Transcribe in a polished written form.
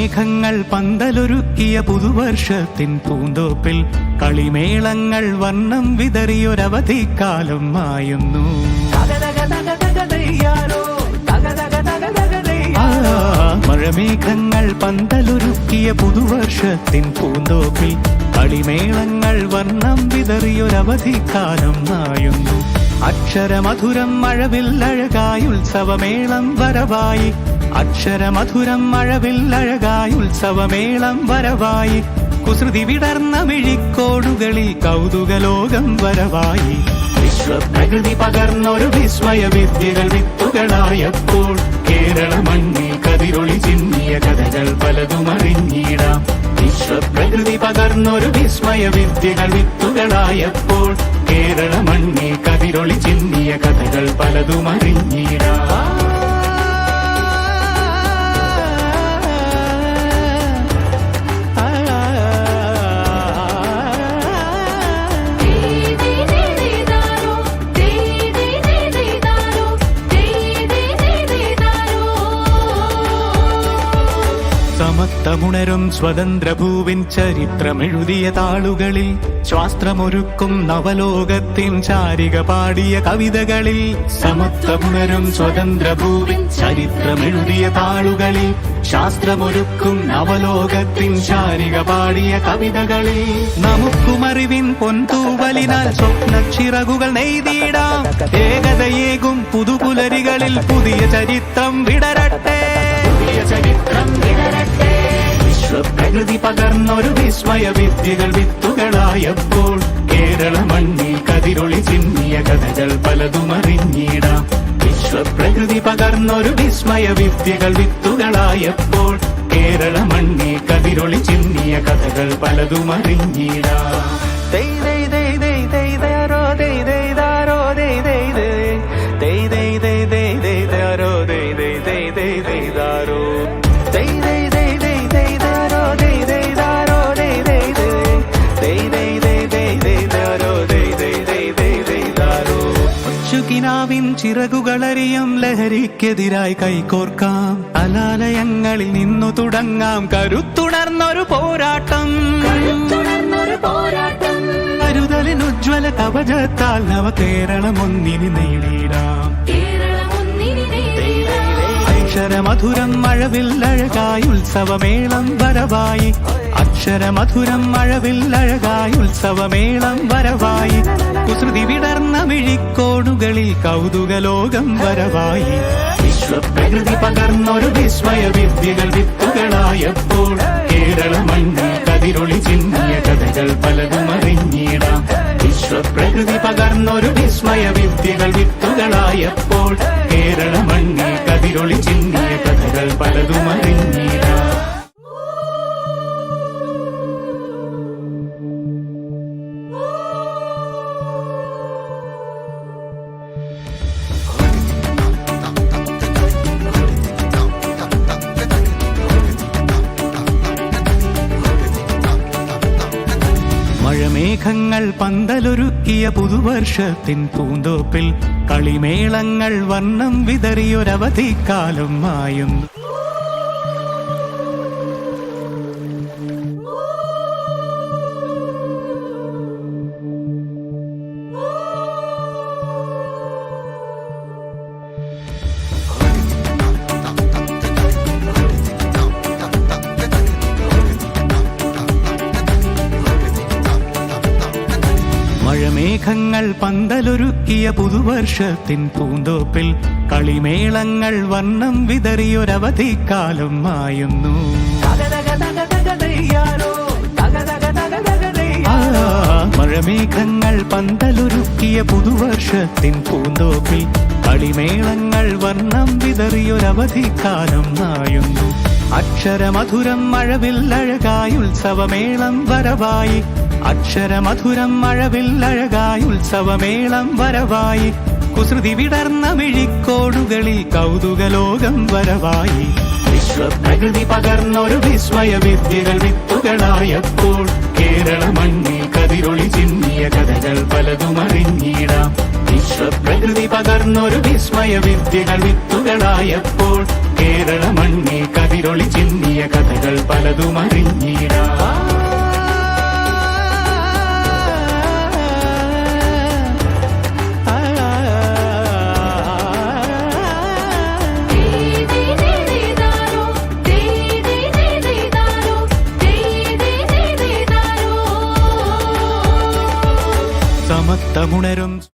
മഴമേഘങ്ങൾ പന്തലൊരുക്കിയ പുതുവർഷത്തിൻ പൂന്തോപ്പിൽ കളിമേളങ്ങൾ വർണ്ണം വിതറിയൊരവധിക്കാലം മായുന്നു. മഴമേഘങ്ങൾ പന്തലൊരുക്കിയ പുതുവർഷത്തിൻ പൂന്തോപ്പിൽ കളിമേളങ്ങൾ വർണ്ണം വിതറിയൊരവധിക്കാലം മായുന്നു. അക്ഷരമധുരം മഴവില്ലഴകായി ഉത്സവമേളം വരവായി, അക്ഷരമധുരം മഴവില്ലഴകായി ഉത്സവമേളം വരവായി, കുസൃതി വിടർന്ന മിഴിക്കോടുകളിൽ കൗതുകലോകം വരവായി. വിശ്വപ്രകൃതി പകർന്നൊരു വിസ്മയ വിദ്യകൾ വിത്തുകളായപ്പോൾ കേരള മണ്ണിൽ കതിരൊളി ചിന്നിയ കഥകൾ പലതും അറിഞ്ഞിടാം. വിശ്വപ്രകൃതി പകർന്നൊരു വിസ്മയ വിദ്യകൾ വിത്തുകളായപ്പോൾ കേരള മണ്ണിൽ കതിരൊളി ചിന്നിയ കഥകൾ പലതും അറിഞ്ഞിടാം. സമത്വമുണരും സ്വതന്ത്രഭൂവിൻ ചരിത്രമെഴുതിയ താളുകളിൽ, ശാസ്ത്രമൊരുക്കും നവലോകത്തിൻ ചാരിക പാടിയ കവിതകളിൽ. സമത്വമുണരും സ്വതന്ത്രഭൂവിൻ ചരിത്രമെഴുതിയ താളുകളിൽ, ശാസ്ത്രമൊരുക്കും നവലോകത്തിൻ ചാരിക പാടിയ കവിതകളിൽ. നമുക്കുമറിവിൻ പൊൻതൂവലിനാൽ സ്വപ്നച്ചിറകുകൾ നെയ്തിടാം. ഏകതയേകും പുതുപുലരികളിൽ പുതിയ ചരിത്രം വിടരട്ടെ, പുതിയ ചരിത്രം വിടരട്ടെ. വിശ്വപ്രകൃതി പകർന്നൊരു വിസ്മയ വിദ്യകൾ വിത്തുകളായപ്പോൾ കേരള മണ്ണിൽ കതിരൊളി ചിന്നിയ കഥകൾ പലതും അറിഞ്ഞിടാം. വിശ്വപ്രകൃതി പകർന്നൊരു വിസ്മയ വിദ്യകൾ വിത്തുകളായപ്പോൾ കേരള മണ്ണിൽ കതിരൊളി ചിന്നിയ കഥകൾ പലതും അറിഞ്ഞിടാം. ിൻ ചിറകുകളറിയും ലഹരിക്കെതിരായി കൈകോർക്കാം. അലാലയങ്ങളിൽ നിന്നു തുടങ്ങാം കരുത്തുണർന്നൊരു പോരാട്ടം. കരുതലിനുജ്വല കവചത്താൽ നവ കേരളം ഒന്നിന് നേടിയിടാം. അക്ഷരമധുരം മഴവില്ലഴകായി ഉത്സവമേളം വരവായി, അക്ഷരമധുരം മഴവില്ലഴകായി ഉത്സവമേളം വരവായി, കുസൃതി വിടർന്ന മിഴിക്കോടുകളിൽ കൗതുകലോകം വരവായി. വിശ്വപ്രകൃതി പകർന്നൊരു വിസ്മയ വിദ്യകൾ വിത്തുകളായപ്പോൾ കേരള മണ്ണിൽ കതിരൊളി ചിന്നിയ കഥകൾ പലതും അറിഞ്ഞിടാം. വിശ്വപ്രകൃതി പകർന്നൊരു വിസ്മയ വിദ്യകൾ വിത്തുകളായപ്പോൾ കേരള മണ്ണിൽ കതിരൊളി ചിന്നിയ കഥകൾ പലതും അറിഞ്ഞിടാം. മഴമേഘങ്ങൾ പന്തലൊരുക്കിയ പുതുവർഷത്തിൻ പൂന്തോപ്പിൽ കളിമേളങ്ങൾ വർണ്ണം വിതറിയൊരവധിക്കാലം മായുന്നു. മഴമേഘങ്ങൾ പന്തലൊരുക്കിയ പുതുവർഷത്തിൻ പൂന്തോപ്പിൽ കളിമേളങ്ങൾ വർണ്ണം വിതറിയൊരവധിക്കാലം മായുന്നു. മഴമേഘങ്ങൾ പന്തലൊരുക്കിയ പുതുവർഷത്തിൻ പൂന്തോപ്പിൽ കളിമേളങ്ങൾ വർണ്ണം വിതറിയൊരവധിക്കാലം മായുന്നു. അക്ഷരമധുരം മഴവില്ലഴകായി ഉത്സവമേളം വരവായി, അക്ഷരമധുരം മഴവില്ലഴകായി ഉത്സവമേളം വരവായി, കുസൃതി വിടർന്ന മിഴിക്കോടുകളിൽ കൗതുകലോകം വരവായി. വിശ്വപ്രകൃതി പകർന്നൊരു വിസ്മയ വിദ്യകൾ വിത്തുകളായപ്പോൾ കേരള മണ്ണിൽ കതിരൊളി ചിന്നിയ കഥകൾ പലതും അറിഞ്ഞിടാം. വിശ്വപ്രകൃതി പകർന്നൊരു വിസ്മയ വിദ്യകൾ വിത്തുകളായപ്പോൾ കേരള മണ്ണിൽ കതിരൊളി ചിന്നിയ കഥകൾ പലതുമായി